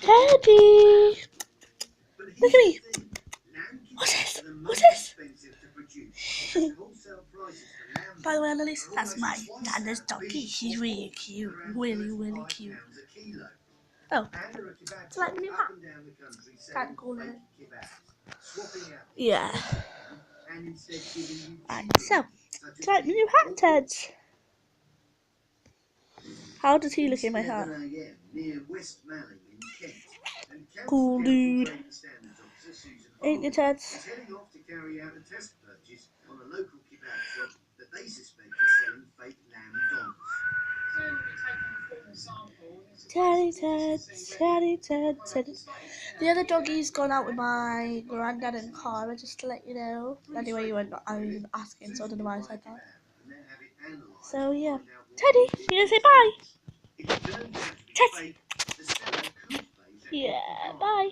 Teddy! Look at me! What's this? What's this? By the way, Annalise, that's my Nana's doggy. She's really cute. Really, really cute. Oh, it's like the new hat. Kind of cool, isn't it? Yeah. Right, so, it's like the new hat, Ted. How does he look in my hat? Cool dude. Ain't you, Ted? Teddy, Ted, Teddy, Ted, Teddy. The other doggy's gone out with my granddad and Cara, just to let you know. Anyway, you weren't asking, so I don't know why I said that. So, yeah. Teddy, you gonna say bye? Teddy. Yeah, bye.